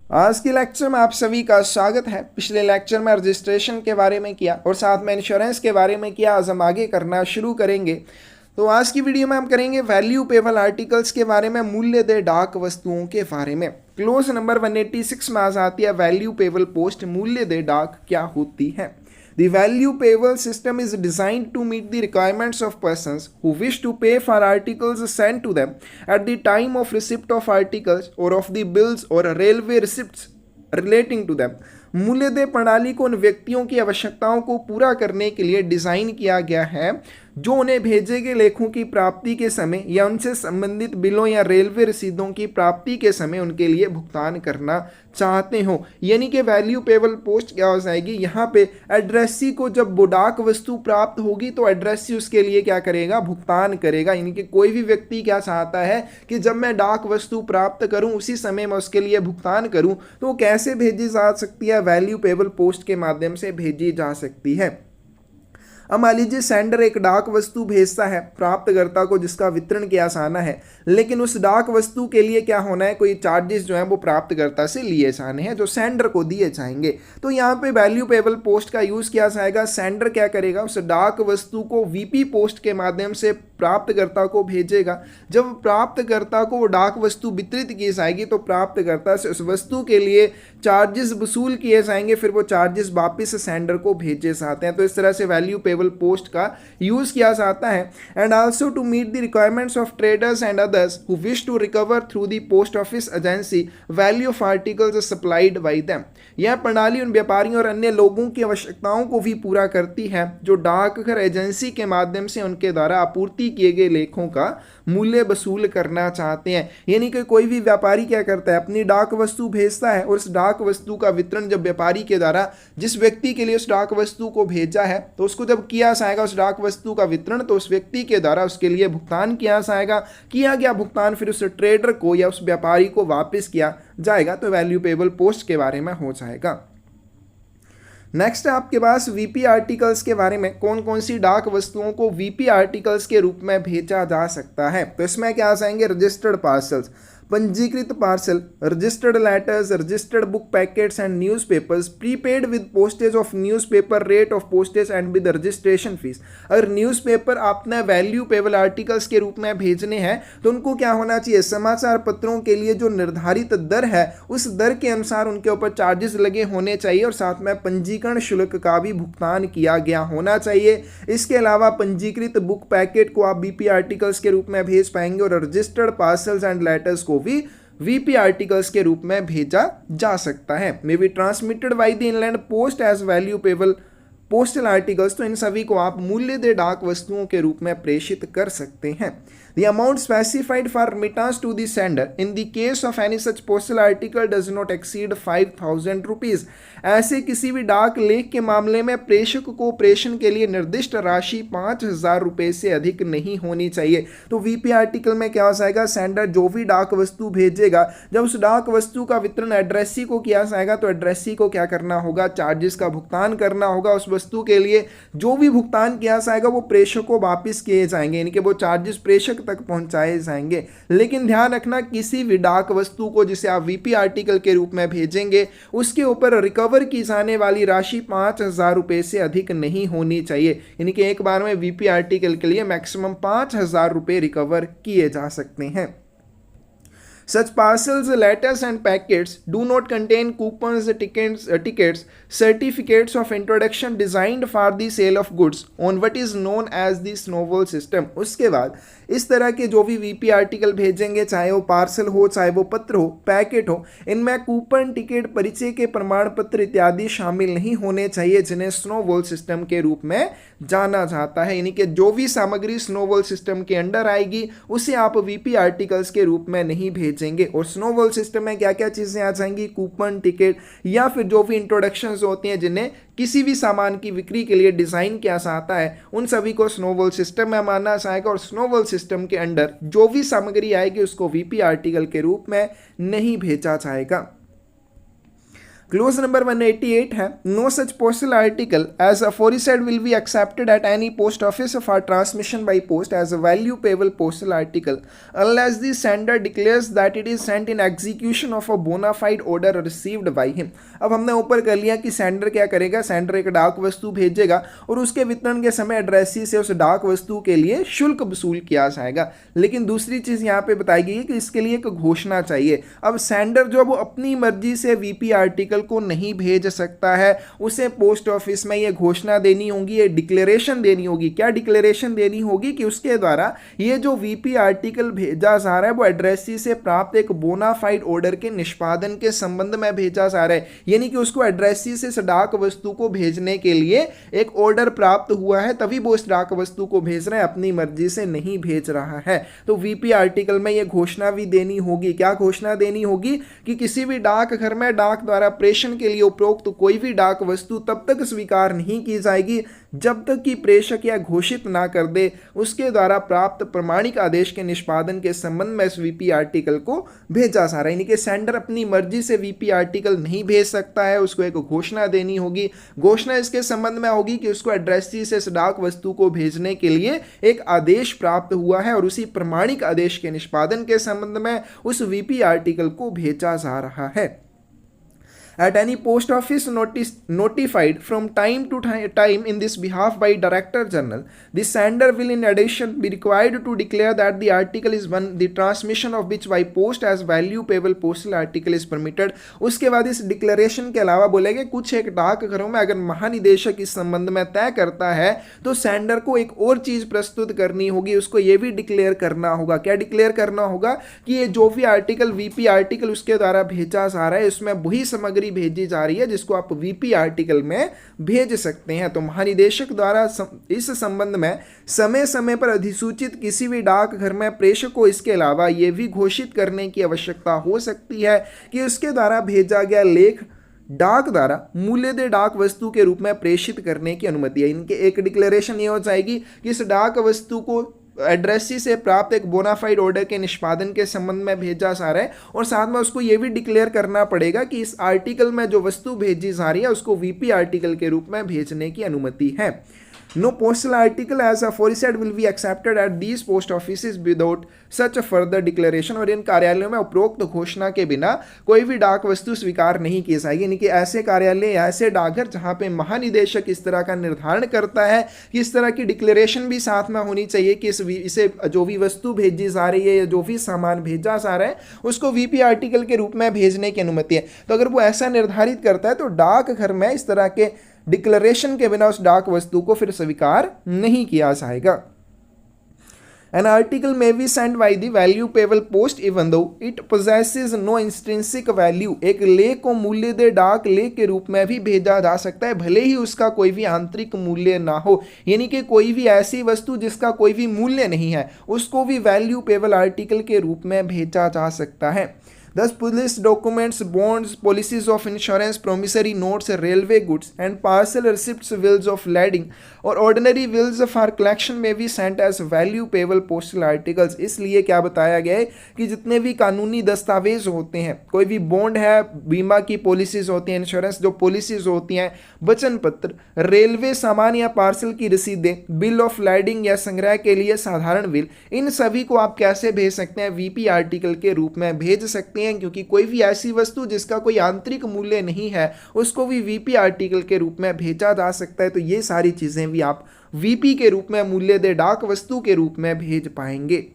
आज के लेक्चर में आप सभी का स्वागत है। पिछले लेक्चर में रजिस्ट्रेशन के बारे में किया और साथ में इंश्योरेंस के बारे में किया। आज हम आगे करना शुरू करेंगे। तो आज की वीडियो में हम करेंगे वैल्यू पेबल आर्टिकल्स के बारे में, मूल्य दे डाक वस्तुओं के बारे में। क्लोज नंबर 186 में आज आती है वैल्यू पेबल पोस्ट, मूल्य दे डाक क्या होती है। The value payable system is designed to meet the requirements of persons who wish to pay for articles sent to them at the time of receipt of articles or of the bills or railway receipts relating to them. मूल्यदेय प्रणाली को उन व्यक्तियों की आवश्यकताओं को पूरा करने के लिए डिज़ाइन किया गया है जो उन्हें भेजे गए लेखों की प्राप्ति के समय या उनसे संबंधित बिलों या रेलवे रसीदों की प्राप्ति के समय उनके लिए भुगतान करना चाहते हो। यानी कि वैल्यू पेबल पोस्ट क्या हो जाएगी, यहाँ पे एड्रेसी को जब डाक वस्तु प्राप्त होगी तो एड्रेसी उसके लिए क्या करेगा, भुगतान करेगा। यानी कि कोई भी व्यक्ति क्या चाहता है कि जब मैं डाक वस्तु प्राप्त करूं उसी समय मैं उसके लिए भुगतान करूं, तो कैसे भेजी जा सकती है, वैल्यू पेबल पोस्ट के माध्यम से भेजी जा सकती है। अब मान लीजिए सेंडर एक डाक वस्तु भेजता है प्राप्तकर्ता को जिसका वितरण किया जाना है, लेकिन उस डाक वस्तु के लिए क्या होना है, कोई चार्जेस जो है वो प्राप्तकर्ता से लिए जाने हैं जो सेंडर को दिए जाएंगे। तो यहाँ पे वैल्यू पेबल पोस्ट का यूज किया जाएगा। सेंडर क्या करेगा, उस डाक वस्तु को वीपी पोस्ट के माध्यम से प्राप्तकर्ता को भेजेगा। जब प्राप्तकर्ता को वो डाक वस्तु वितरित की जाएगी तो प्राप्तकर्ता से उस वस्तु के लिए चार्जेस वसूल किए जाएंगे, फिर वो चार्जेस वापस सेंडर को भेजे जाते हैं। तो इस तरह से वैल्यू पेबल पोस्ट का यूज किया जाता है। And also to meet the requirements of traders and others who wish to recover through the post office agency value of articles supplied by them. यह प्रणाली उन व्यापारियों और अन्य लोगों की आवश्यकताओं को भी पूरा करती है जो डाकघर एजेंसी के माध्यम से उनके द्वारा आपूर्ति किए गए लेखों का मूल्य वसूल करना चाहते हैं। यानी कि कोई भी व्यापारी क्या करता है, अपनी डाक वस्तु भेजता है और उस डाक वस्तु का वितरण जब व्यापारी के द्वारा जिस व्यक्ति के लिए उस डाक वस्तु को भेजा है तो उसको जब किया जाएगा उस डाक वस्तु का वितरण, तो उस व्यक्ति के द्वारा उसके लिए भुगतान किया जाएगा। किया गया भुगतान फिर उस ट्रेडर को या उस व्यापारी को वापस किया जाएगा। तो वैल्यू पेबल पोस्ट के बारे में हो जाएगा। नेक्स्ट है आपके पास वीपी आर्टिकल्स के बारे में। कौन कौन सी डाक वस्तुओं को वीपी आर्टिकल्स के रूप में भेजा जा सकता है। तो इसमें क्या आ जाएंगे, रजिस्टर्ड पार्सल्स, पंजीकृत parcel, registered letters, registered book packets and newspapers, prepaid with postage of newspaper, rate of postage and with registration fees. अगर न्यूज़पेपर आपने वैल्यू पेबल आर्टिकल्स के रूप में भेजने हैं तो उनको क्या होना चाहिए, समाचार पत्रों के लिए जो निर्धारित दर है उस दर के अनुसार उनके ऊपर चार्जेस लगे होने चाहिए और साथ में पंजीकरण शुल्क का भी भुगतान किया गया होना चाहिए। इसके अलावा पंजीकृत बुक पैकेट को आप बीपी आर्टिकल्स के रूप में भेज पाएंगे और रजिस्टर्ड पार्सल्स एंड लेटर्स को भी वीपी आर्टिकल्स के रूप में भेजा जा सकता है। May be transmitted by the inland post as value payable postal articles. तो इन सभी को आप मूल्य दे डाक वस्तुओं के रूप में प्रेषित कर सकते हैं। The amount specified for remittance to the sender in the case of any such postal article does not exceed 5,000 rupees। ऐसे किसी भी डाक लेख के मामले में प्रेषक को प्रेषण के लिए निर्दिष्ट राशि 5,000 रुपये से अधिक नहीं होनी चाहिए। तो वीपी आर्टिकल में क्या हो जाएगा, सेंडर जो भी डाक वस्तु भेजेगा जब उस डाक वस्तु का वितरण एड्रेसी को किया जाएगा तो एड्रेसी को क्या करना होगा, चार्जेस का भुगतान करना होगा। उस वस्तु के लिए जो भी भुगतान किया जाएगा वो प्रेषक को वापिस किए जाएंगे, यानी कि वो चार्जेस प्रेषक तक पहुंचाए जाएंगे। लेकिन ध्यान रखना, किसी भी डाक वस्तु को जिसे आप वीपी आर्टिकल के रूप में भेजेंगे उसके ऊपर रिकवर की जाने वाली राशि 5,000 रुपये से अधिक नहीं होनी चाहिए। यानी कि एक बार में वीपी आर्टिकल के लिए मैक्सिमम 5,000 रुपये रिकवर किए जा सकते हैं। Such parcels, letters and packets do not contain coupons, tickets, certificates of introduction designed for the sale of goods on what is known as the snowball system। उसके बाद इस तरह के जो भी वीपी आर्टिकल भेजेंगे, चाहे वो पार्सल हो चाहे वो पत्र हो, पैकेट हो, इनमें कूपन, टिकट, परिचय के प्रमाण पत्र इत्यादि शामिल नहीं होने चाहिए जिन्हें स्नोबॉल सिस्टम के रूप में जाना जाता है। यानी कि जो भी सामग्री स्नोबॉल सिस्टम के अंडर आएगी उसे आप वीपी आर्टिकल्स के रूप में नहीं भेजेंगे। और स्नोबॉल सिस्टम में क्या क्या चीज़ें आ जाएंगी, कूपन, टिकट या फिर जो भी इंट्रोडक्शंस होती हैं जिन्हें किसी भी सामान की बिक्री के लिए डिज़ाइन किया जाता है, उन सभी को स्नोबॉल सिस्टम में माना जाएगा। और स्नोबॉल सिस्टम के अंडर जो भी सामग्री आएगी उसको वीपी आर्टिकल के रूप में नहीं भेजा जाएगा। क्लोज नंबर 188 है, no such postal article as aforesaid will be accepted at any post office for transmission by post as a value payable postal article unless the sender declares that it is sent in execution of a bona fide order received by him. अब हमने ऊपर कर लिया कि sender क्या करेगा, sender एक डाक वस्तु भेजेगा और उसके वितरण के समय एड्रेसी से उस डाक वस्तु के लिए शुल्क वसूल किया जाएगा। लेकिन दूसरी चीज यहाँ पे बताई गई है कि इसके लिए एक घोषणा चाहिए। अब सेंडर जो वो अपनी मर्जी से वीपी आर्टिकल को नहीं भेज सकता है, उसे पोस्ट ऑफिस में ये घोषणा देनी होगी, ये डिक्लेरेशन देनी होगी। क्या डिक्लेरेशन देनी होगी कि उसके द्वारा ये जो वीपी आर्टिकल भेजा जा रहा है वो एड्रेसी से प्राप्त एक बोनाफाइड ऑर्डर के निष्पादन के संबंध में भेजा जा रहा है, यानी कि उसको एड्रेसी से डाक वस्तु को भेजने के लिए एक ऑर्डर प्राप्त हुआ है, तभी वो इस डाक वस्तु को भेज रहा है, अपनी मर्जी से नहीं भेज रहा है। तो वीपी आर्टिकल में ये घोषणा भी देनी होगी। क्या घोषणा देनी होगी कि किसी भी डाक घर में डाक द्वारा प्रेषण के लिए उपरोक्त कोई भी डाक वस्तु तब तक स्वीकार नहीं की जाएगी जब तक कि प्रेषक यह घोषित ना कर दे उसके द्वारा प्राप्त प्रमाणिक आदेश के निष्पादन के संबंध में इस वीपी आर्टिकल को भेजा जा रहा है। यानी कि सेंडर अपनी मर्जी से वीपी आर्टिकल नहीं भेज सकता है, उसको एक घोषणा देनी होगी। घोषणा इसके संबंध में होगी कि उसको एड्रेसी से इस डाक वस्तु को भेजने के लिए एक आदेश प्राप्त हुआ है और उसी प्रमाणिक आदेश के निष्पादन के संबंध में उस वीपी आर्टिकल को भेजा जा रहा है। At any post office notified from time to time in this behalf by Director General, the sender will in addition be required to declare that the article is one the transmission of which by post as value payable postal article is permitted। उसके बाद इस declaration के अलावा बोलेंगे कुछ एक डाक घरों में अगर महानिदेशक इस संबंध में तय करता है तो सेंडर को एक और चीज प्रस्तुत करनी होगी, उसको ये भी डिक्लेयर करना होगा। क्या डिक्लेयर करना होगा कि ये जो भी आर्टिकल वीपी आर्टिकल उसके द्वारा भेजा जा रहा है उसमें वही सामग्री भेजी जा रही है जिसको आप वीपी आर्टिकल में भेज सकते हैं। तो महानिदेशक द्वारा इस संबंध में समय समय पर अधिसूचित किसी भी डाक घर में प्रेषक को इसके अलावा यह भी घोषित करने की आवश्यकता हो सकती है कि उसके द्वारा भेजा गया लेख डाक द्वारा मूल्यदेय डाक वस्तु के रूप में प्रेषित करने की अनुमति है। इनके एक डिक्लेरेशन ये हो जाएगी कि इस डाक वस्तु को एड्रेसी से प्राप्त एक बोनाफाइड ऑर्डर के निष्पादन के संबंध में भेजा जा रहा है और साथ में उसको ये भी डिक्लेयर करना पड़ेगा कि इस आर्टिकल में जो वस्तु भेजी जा रही है उसको वीपी आर्टिकल के रूप में भेजने की अनुमति है। No postal article as aforesaid will be accepted at these post offices without such a further declaration। और इन कार्यालयों में उपरोक्त घोषणा के बिना कोई भी डाक वस्तु स्वीकार नहीं की जाएगी। यानी कि ऐसे कार्यालय या ऐसे डाकघर जहां पे महानिदेशक इस तरह का निर्धारण करता है कि इस तरह की डिक्लेरेशन भी साथ में होनी चाहिए कि इसे जो भी वस्तु भेजी जा रही है या जो भी सामान भेजा जा रहा है उसको वीपी आर्टिकल के रूप में भेजने की अनुमति है। तो अगर वो ऐसा निर्धारित करता है तो डाकघर में इस तरह के डिक्लेरेशन के बिना उस डाक वस्तु को फिर स्वीकार नहीं किया जाएगा। An article may be sent by the value payable post even though it possesses no intrinsic value। एक लेख को मूल्यदेय डाक लेख के रूप में भी भेजा जा सकता है भले ही उसका कोई भी आंतरिक मूल्य ना हो। यानी कि कोई भी ऐसी वस्तु जिसका कोई भी मूल्य नहीं है उसको भी वैल्यू पेबल आर्टिकल के रूप में भेजा जा सकता है। Thus, police documents, bonds, policies of insurance, promissory notes, railway goods, and parcel receipts, bills of lading, और ordinary bills for collection में भी sent as value payable postal articles। इसलिए क्या बताया गया है कि जितने भी कानूनी दस्तावेज होते हैं, कोई भी बॉन्ड है, बीमा की पॉलिसीज होती हैं, इंश्योरेंस जो पॉलिसीज होती हैं, वचन पत्र, रेलवे सामान या पार्सल की रसीदें, बिल ऑफ लैडिंग या संग्रह के लिए साधारण बिल, इन सभी को आप कैसे भेज सकते हैं? वीपी आर्टिकल के रूप में भेज सकते हैं। क्योंकि कोई भी ऐसी वस्तु जिसका कोई आंतरिक मूल्य नहीं है उसको भी वीपी आर्टिकल के रूप में भेजा जा सकता है। तो ये सारी चीजें भी आप वीपी के रूप में मूल्यदेय डाक वस्तु के रूप में भेज पाएंगे।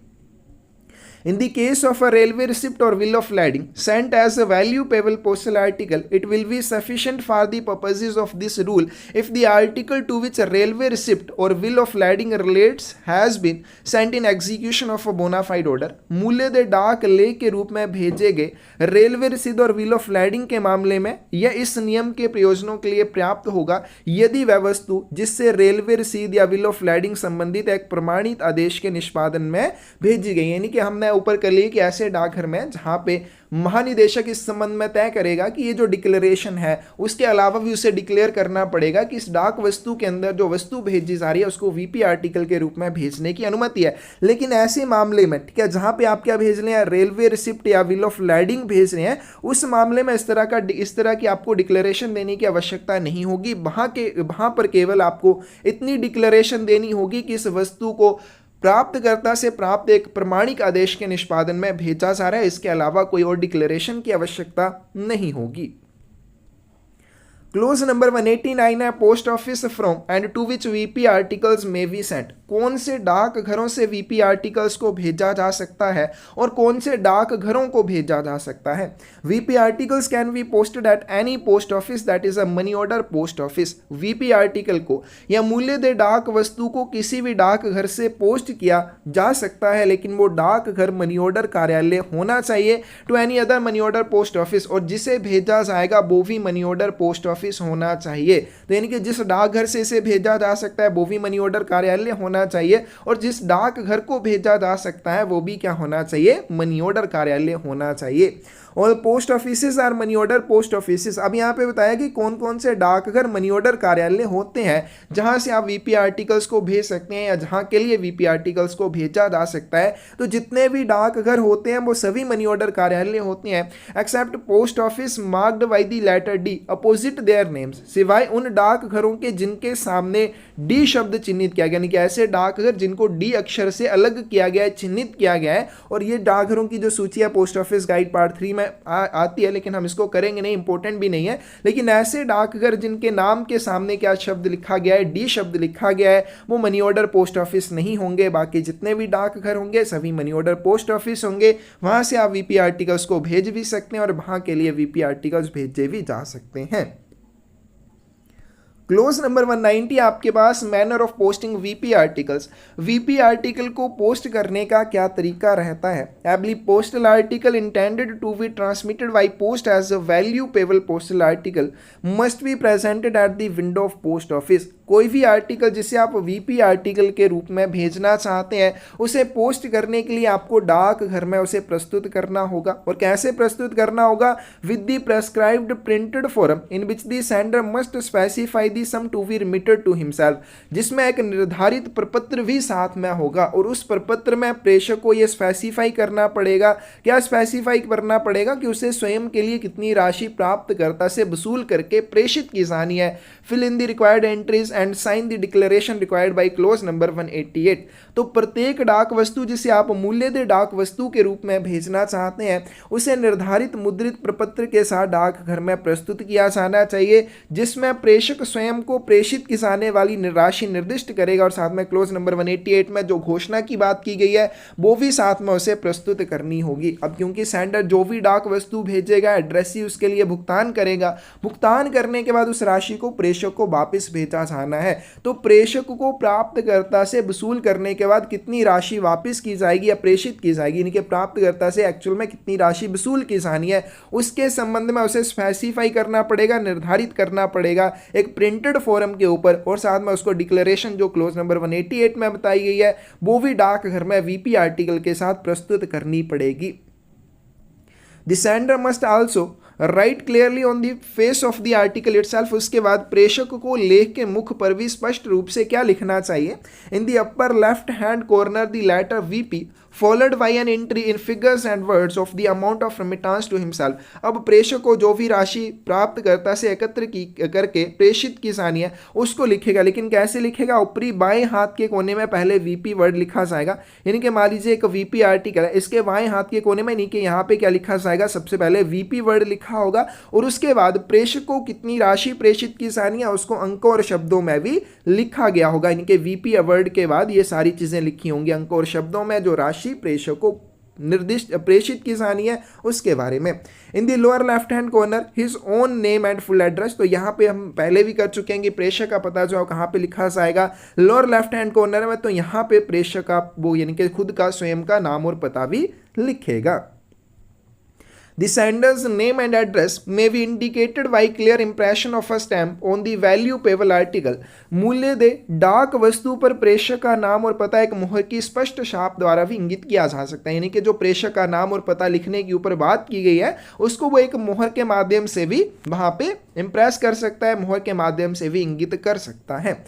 In the case of a railway receipt or bill of lading sent as a value payable postal article, it will be sufficient for the purposes of this rule if the article to which a railway receipt or bill of lading relates has been sent in execution of a bona fide order। मूल्यदेय डाक लेख के रूप में भेजे गए railway रसीद और bill of lading के मामले में यह इस नियम के प्रयोजनों के लिए पर्याप्त होगा यदि वह वस्तु जिससे रेलवे रसीद या बिल ऑफ लैडिंग संबंधित एक प्रमाणित आदेश के निष्पादन में भेजी गई। यानी कि हमने ऊपर कर ली कि ऐसे डाकघर में जहां पे महानिदेशक इस संबंध में तय करेगा कि ये जो डिक्लेरेशन है उसके अलावा भी उसे डिक्लेयर करना पड़ेगा कि इस डाक वस्तु के अंदर जो वस्तु भेजी जा रही है उसको वीपी आर्टिकल के रूप में भेजने की अनुमति है। लेकिन ऐसे मामले में, ठीक है, जहां पे आप क्या भेज रहे हैं, रेलवे रिसिप्ट या विल ऑफ लैडिंग भेज रहे हैं, उस मामले में इस तरह की आपको डिक्लेरेशन देने की आवश्यकता नहीं होगी। वहां पर केवल आपको इतनी डिक्लेरेशन देनी होगी कि इस वस्तु को प्राप्तकर्ता से प्राप्त एक प्रमाणिक आदेश के निष्पादन में भेजा जा रहा है। इसके अलावा कोई और डिक्लेरेशन की आवश्यकता नहीं होगी। क्लोज नंबर 189 है post office from and to which VP articles may be sent. कौन से डाक घरों से वीपी आर्टिकल्स को भेजा जा सकता है और कौन से डाक घरों को भेजा जा सकता है। VP articles can be posted at any post office that is a money order post office. VP article को या मूल्यदेय डाक वस्तु को किसी भी डाक घर से पोस्ट किया जा सकता है, लेकिन वो डाक घर मनी ऑर्डर कार्यालय होना चाहिए to any other money order post office, और जिसे भेजा जाएगा वो भी मनी ऑर्डर पोस्ट ऑफिस होना चाहिए। तो यानी कि जिस डाकघर से इसे भेजा जा सकता है वो भी मनी ऑर्डर कार्यालय होना चाहिए, और जिस डाकघर को भेजा जा सकता है वो भी क्या होना चाहिए, मनी ऑर्डर कार्यालय होना चाहिए। और post offices are money order post offices. अब यहाँ पे बताया कि कौन कौन से डाकघर मनी ऑर्डर कार्यालय होते हैं जहां से आप वीपी आर्टिकल्स को भेज सकते हैं या जहां के लिए वीपी आर्टिकल्स को भेजा जा सकता है। तो जितने भी डाकघर होते हैं वो सभी मनी ऑर्डर कार्यालय होते हैं except post office marked by the letter D opposite their names, सिवाय उन डाकघरों के जिनके सामने डी शब्द चिन्हित किया गया, यानी कि ऐसे डाकघर जिनको डी अक्षर से अलग किया गया है, चिन्हित किया गया है। और ये डाकघरों की जो सूची है पोस्ट ऑफिस गाइड पार्ट 3 में आती है, लेकिन हम इसको करेंगे नहीं, इंपॉर्टेंट भी नहीं है। लेकिन ऐसे डाकघर जिनके नाम के सामने क्या शब्द लिखा गया है, डी शब्द लिखा गया है, वो मनी ऑर्डर पोस्ट ऑफिस नहीं होंगे। बाकी जितने भी डाकघर होंगे सभी मनी ऑर्डर पोस्ट ऑफिस होंगे। वहां से आप वीपी आर्टिकल्स को भेज भी सकते हैं और वहां के लिए वीपी आर्टिकल्स भेजे भी जा सकते हैं। क्लोज नंबर 190 आपके पास manner of posting VP articles. VP article को पोस्ट करने का क्या तरीका रहता है। Every postal article intended to be transmitted by post as a value payable postal article must be presented at the window of post office. कोई भी article जिसे आप वीपी आर्टिकल के रूप में भेजना चाहते हैं उसे पोस्ट करने के लिए आपको डाक घर में उसे प्रस्तुत करना होगा। और कैसे प्रस्तुत करना होगा, with the prescribed printed form in which the sender must specify the sum to be remitted to himself, जिसमें एक निर्धारित प्रपत्र भी साथ में होगा और उस प्रपत्र में प्रेषक को यह स्पेसिफाई करना पड़ेगा। क्या स्पेसिफाई करना पड़ेगा कि उसे स्वयं के लिए कितनी राशि प्राप्तकर्ता से वसूल करके प्रेषित की जानी है। Fill in the required entries and sign the declaration required by clause number 188। तो प्रत्येक डाक वस्तु जिसे आप मूल्यदेय डाक वस्तु के रूप में भेजना चाहते हैं उसे निर्धारित मुद्रित प्रपत्र के साथ डाकघर में प्रस्तुत किया जाना चाहिए, जिसमें प्रेषक स्वयं को प्रेषित की जाने वाली राशि निर्दिष्ट करेगा और साथ में क्लोज नंबर 188 में जो घोषणा की बात की गई है वो भी साथ में उसे प्रस्तुत करनी होगी। अब क्योंकि सेंडर जो भी डाक वस्तु भेजेगा एड्रेस ही उसके लिए भुगतान करेगा, भुगतान करने के बाद उस राशि को प्रेषक को वापस भेजा जाना है। तो प्रेषक को प्राप्तकर्ता से वसूल करने के बाद कितनी राशि वापस की जाएगी या प्रेषित की जाएगी, यानी कि प्राप्तकर्ता से एक्चुअल में कितनी राशि वसूल की जानी है उसके संबंध में उसे स्पेसिफाई करना पड़ेगा, निर्धारित करना पड़ेगा एक प्रिंटेड फॉर्म के ऊपर। और साथ में उसको डिक्लेरेशन जो क्लोज नंबर 188 में बताई गई है वो भी डाकघर में वीपी आर्टिकल के साथ प्रस्तुत करनी पड़ेगी। The sender must also right clearly on the face of the article itself. उसके बाद प्रेषक को लेख के मुख पर भी स्पष्ट रूप से क्या लिखना चाहिए, in the upper left hand corner the letter VP followed by an entry in figures and words of the amount of remittance to himself. अब प्रेषक को जो भी राशि प्राप्तकर्ता से एकत्र की करके प्रेषित की जानी है उसको लिखेगा, लेकिन कैसे लिखेगा, ऊपरी बाएं हाथ के कोने में पहले वीपी वर्ड लिखा जाएगा। यानी कि मान लीजिए एक वीपी आर्टिकल है, इसके बाएं हाथ के कोने में नीचे यहाँ पे क्या लिखा जाएगा, सबसे पहले वीपी वर्ड लिखा होगा और उसके बाद प्रेषक को कितनी राशि प्रेषित की जानी है उसको अंकों और शब्दों में भी लिखा गया होगा। यानी कि वीपी वर्ड के बाद ये सारी चीजें लिखी होंगी अंकों और शब्दों में, जो राशि प्रेषक को निर्दिष्ट प्रेषित की जानी है उसके बारे में। In the lower left hand corner his own name and full address. तो यहाँ पे हम पहले भी कर चुके हैं कि प्रेषक का पता जो है कहाँ पे लिखा जाएगा, लोअर लेफ्ट हैंड कॉर्नर में। तो यहाँ पे प्रेषक का वो यानी कि खुद का स्वयं का नाम और पता भी लिखेगा। The sender's name and address may be indicated by clear impression of a stamp on the value payable article. मूल्य दे डाक वस्तु पर प्रेषक का नाम और पता एक मुहर की स्पष्ट छाप द्वारा भी इंगित किया जा सकता है। यानी कि जो प्रेषक का नाम और पता लिखने के ऊपर बात की गई है उसको वो एक मुहर के माध्यम से भी वहां पे इंप्रेस कर सकता है, मुहर के माध्यम से भी इंगित कर सकता है।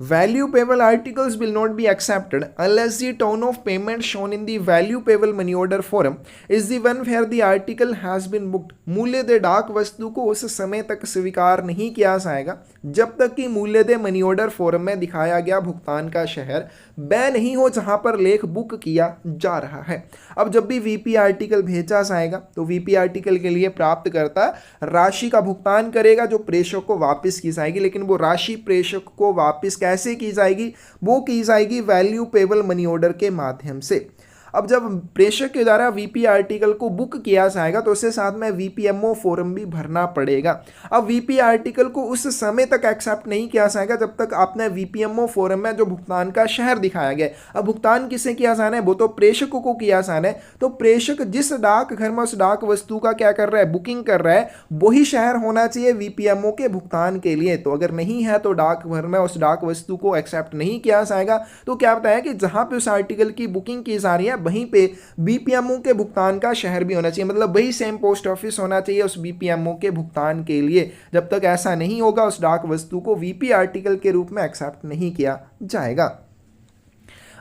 Value payable articles will not be accepted unless the tone of payment shown in the value payable money order form is the one where the article has been booked. मूल्य दे डाक वस्तु को उस समय तक स्वीकार नहीं किया जाएगा जब तक कि मूल्य दे मनी ऑर्डर फॉर्म में दिखाया गया भुगतान का शहर वह नहीं हो जहां पर लेख बुक किया जा रहा है। अब जब भी वीपी आर्टिकल भेजा जाएगा तो वीपी आर्टिकल के लिए प्राप्तकर्ता राशि का भुगतान करेगा जो प्रेषक को वापस की जाएगी, लेकिन वो राशि प्रेषक को वापस कैसे की जाएगी? वो की जाएगी वैल्यू पेबल मनी ऑर्डर के माध्यम से। अब जब प्रेषक के द्वारा वीपी आर्टिकल को बुक किया जाएगा तो उसके साथ में वीपीएमओ फॉर्म भी भरना पड़ेगा। अब वीपी आर्टिकल को उस समय तक एक्सेप्ट नहीं किया जाएगा जब तक आपने वीपीएमओ फॉर्म में जो भुगतान का शहर दिखाया गया। अब भुगतान किसे किया जाना है? वो तो प्रेषक को किया जाना है। तो प्रेषक जिस डाक घर में उस डाक वस्तु का क्या कर रहा है, बुकिंग कर रहा है, वही शहर होना चाहिए वीपीएमओ के भुगतान के लिए। तो अगर नहीं है तो डाक घर में उस डाक वस्तु को एक्सेप्ट नहीं किया जाएगा। तो क्या बताया कि जहां पे उस आर्टिकल की बुकिंग की जा रही है वहीं पे बीपीएमओ के भुगतान का शहर भी होना चाहिए, मतलब वही सेम पोस्ट ऑफिस होना चाहिए उस बीपीएमओ के भुगतान के लिए। जब तक ऐसा नहीं होगा उस डाक वस्तु को वीपी आर्टिकल के रूप में एक्सेप्ट नहीं किया जाएगा।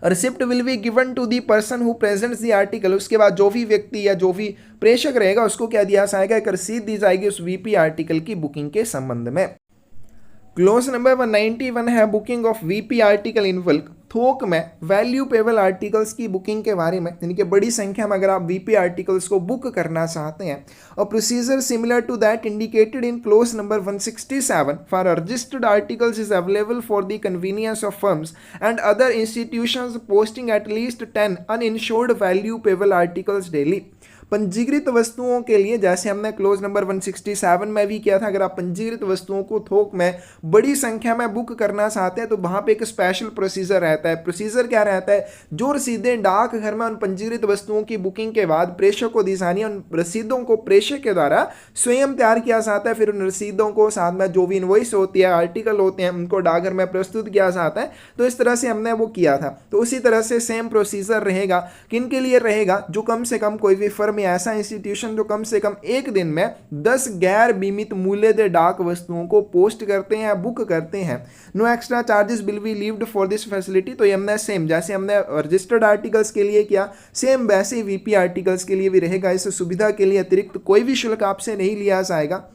Receipt will be given to the person who presents the article. उसके बाद जो भी व्यक्ति या जो भी प्रेषक रहेगा उसको क्या दिया जाएगा? एक रसीद दी जाएगी उस वीपी आर्टिकल की बुकिंग के संबंध में। क्लोज नंबर 191 है booking of VP article in bulk. थोक में वैल्यू पेबल आर्टिकल्स की बुकिंग के बारे में, यानी कि बड़ी संख्या में अगर आप वीपी आर्टिकल्स को बुक करना चाहते हैं, और procedure similar to that indicated in clause number 167 for registered articles is available for the convenience of firms and other institutions posting at least 10 uninsured value payable articles daily. पंजीकृत वस्तुओं के लिए, जैसे हमने क्लोज नंबर 167 में भी किया था, अगर आप पंजीकृत वस्तुओं को थोक में बड़ी संख्या में बुक करना चाहते हैं तो वहां पे एक स्पेशल प्रोसीजर रहता है। प्रोसीजर क्या रहता है? जो रसीदें डाक घर में उन पंजीकृत वस्तुओं की बुकिंग के बाद प्रेषक को दी जानी है, उन रसीदों को प्रेषक के द्वारा स्वयं तैयार किया जाता है। फिर उन रसीदों को साथ में जो भी इनवॉइस होती है, आर्टिकल होते हैं, उनको डाकघर में प्रस्तुत किया जाता है। तो इस तरह से हमने वो किया था। तो उसी तरह से सेम प्रोसीजर रहेगा। किन के लिए रहेगा? जो कम से कम कोई भी फर्म ऐसा इंस्टीट्यूशन जो कम से कम एक दिन में 10 गैर बीमित मूल्य दे डाक वस्तुओं को पोस्ट करते हैं, बुक करते हैं। No extra charges will be levied for this facility. तो हमने सेम जैसे हमने रजिस्टर्ड आर्टिकल्स के लिए किया, सेम वैसे ही वीपी आर्टिकल्स के लिए भी रहेगा। इस सुविधा के लिए अतिरिक्त कोई भी शुल्क आपसे नहीं लिया जाएगा।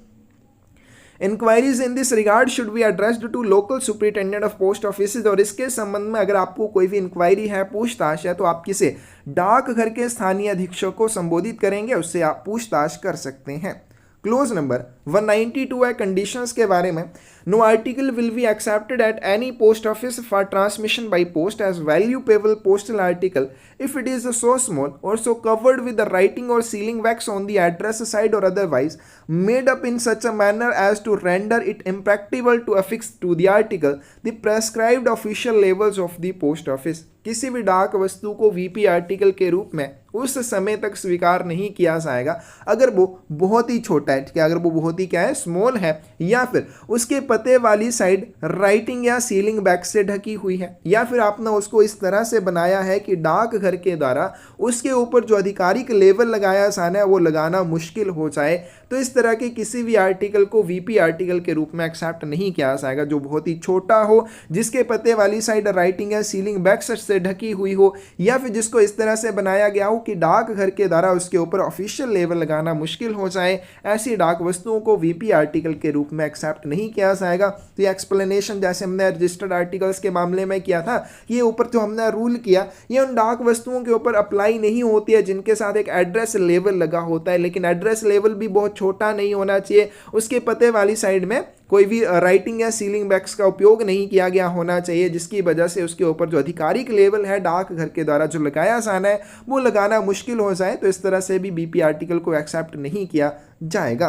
Inquiries in this regard should be addressed to local superintendent of post office. और इसके संबंध में अगर आपको कोई भी इंक्वायरी है, पूछताछ है, तो आप किसे डाकघर के स्थानीय अधीक्षक को संबोधित करेंगे, उससे आप पूछताछ कर सकते हैं। क्लोज नंबर 192 है कंडीशंस के बारे में। No article will be accepted at any post office for transmission by post as value payable postal article if it is so small or so covered with the writing or sealing wax on the address side or otherwise made up in such a manner as to render it impracticable to affix to the article the prescribed official labels of the post office। किसी भी डाक वस्तु को VP article के रूप में उस समय तक स्वीकार नहीं किया जाएगा अगर वो बहुत ही छोटा है, ठीक है, अगर वो बहुत ही क्या है, स्मॉल है, या फिर उसके पते वाली साइड राइटिंग या सीलिंग बैग से ढकी हुई है, या फिर आपने उसको इस तरह से बनाया है कि डाक घर के द्वारा उसके ऊपर जो आधिकारिक लेवल लगाया जाना है वो लगाना मुश्किल हो जाए। तो इस तरह के किसी भी आर्टिकल को वीपी आर्टिकल के रूप में एक्सेप्ट नहीं किया जाएगा जो बहुत ही छोटा हो, जिसके पते वाली साइड राइटिंग या सीलिंग बैग से ढकी हुई हो, या फिर जिसको इस तरह से बनाया गया हो कि डाक घर के द्वारा उसके ऊपर ऑफिशियल लेवल लगाना मुश्किल हो जाए। ऐसी डाक वस्तुओं को वीपी आर्टिकल के रूप में एक्सेप्ट नहीं किया जाएगा। तो ये एक्सप्लेनेशन जैसे हमने रजिस्टर्ड आर्टिकल्स के मामले में किया था, ये ऊपर जो हमने रूल किया ये उन डाक वस्तुओं के ऊपर अप्लाई नहीं होती है जिनके साथ एक एड्रेस लेवल लगा होता है, लेकिन एड्रेस लेवल भी बहुत छोटा नहीं होना चाहिए, उसके पते वाली साइड में कोई भी राइटिंग या सीलिंग बैग्स का उपयोग नहीं किया गया होना चाहिए, जिसकी वजह से उसके ऊपर जो आधिकारिक लेवल है डाक घर के द्वारा जो लगाया जाना है वो लगाना मुश्किल हो जाए। तो इस तरह से भी बीपी आर्टिकल को एक्सेप्ट नहीं किया जाएगा।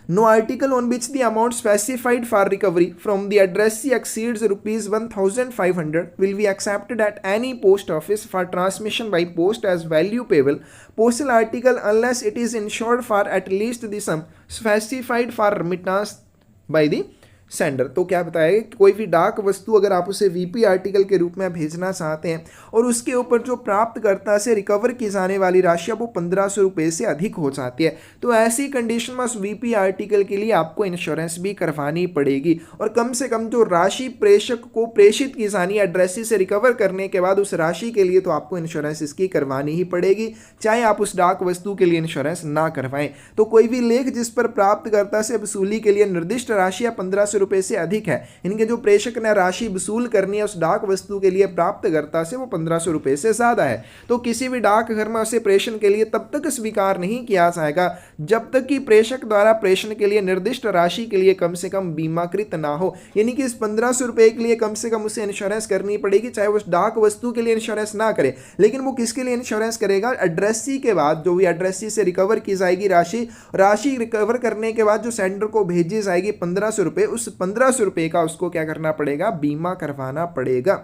No article on which the amount specified for recovery from the addressee exceeds ₹1,500 will be accepted at any post office for transmission by post as value payable postal article unless it is insured for at least the sum specified for remittance by the sender. तो क्या बताया कि कोई भी डाक वस्तु अगर आप उसे वीपी आर्टिकल के रूप में भेजना चाहते हैं और उसके ऊपर जो प्राप्तकर्ता से रिकवर की जाने वाली राशि वो 1500 रुपये से अधिक हो जाती है, तो ऐसी कंडीशन में उस वीपी आर्टिकल के लिए आपको इंश्योरेंस भी करवानी पड़ेगी। और कम से कम जो राशि प्रेषक को प्रेषित की जानी एड्रेसी से रिकवर करने के बाद उस राशि के लिए तो आपको इंश्योरेंस इसकी करवानी ही पड़ेगी, चाहे आप उस डाक वस्तु के लिए इंश्योरेंस ना करवाएं। तो कोई भी लेख जिस पर प्राप्तकर्ता से वसूली के लिए निर्दिष्ट राशि या 1500 रुपये से अधिक है, इनके जो प्रेषक ने राशि वसूल करनी है उस डाक वस्तु के लिए प्राप्तकर्ता से वो 1500 रुपये से ज़्यादा है, तो किसी भी डाकघर में उसे प्रेषण के लिए तब तक स्वीकार नहीं किया जाएगा जब तक कि प्रेषक द्वारा प्रेषण के लिए निर्दिष्ट राशि के लिए कम से कम बीमाकृत ना हो। यानी कि इस 1500 रुपये के लिए कम से कम उसे इंश्योरेंस करनी पड़ेगी, चाहे वो डाक वस्तु के लिए इंश्योरेंस ना करे, लेकिन वो किसके लिए इंश्योरेंस करेगा? एड्रेसी के बाद जो भी एड्रेसी से रिकवर की जाएगी राशि रिकवर करने के बाद जो सेंडर को भेजी जाएगी 1500 रुपये, उस 1500 रुपये का उसको क्या करना पड़ेगा? बीमा करवाना पड़ेगा।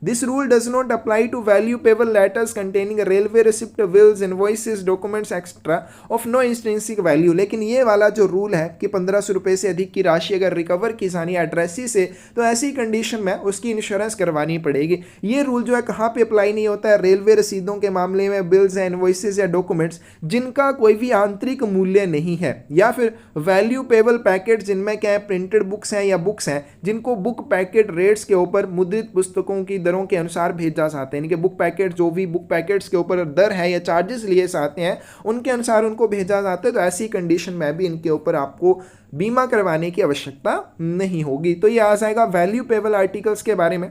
This rule does not apply to value payable letters containing railway receipt, bills, invoices, documents, etc. of no intrinsic value। लेकिन ये वाला जो रूल है कि 1500 रुपये से अधिक की राशि अगर रिकवर की जानी एड्रेसी से, तो ऐसी कंडीशन में उसकी इंश्योरेंस करवानी पड़ेगी। ये रूल जो है कहाँ पे अप्लाई नहीं होता है? रेलवे रसीदों के मामले में, बिल्स या इन्वॉइसेस या डॉक्यूमेंट्स जिनका कोई भी आंतरिक मूल्य नहीं है, या फिर वैल्यू पेबल पैकेट जिनमें क्या है प्रिंटेड बुक्स हैं या बुक्स हैं जिनको बुक पैकेट रेट्स के ऊपर मुद्रित पुस्तकों की दरों के अनुसार भेजा जाते हैं। यानी कि बुक पैकेट जो भी बुक पैकेट्स के ऊपर दर है या चार्जेस लिए जाते हैं उनके अनुसार उनको भेजा जाता है, तो ऐसी कंडीशन में भी इनके ऊपर आपको बीमा करवाने की आवश्यकता नहीं होगी। तो ये आ जाएगा वैल्यू पेबल आर्टिकल्स के बारे में।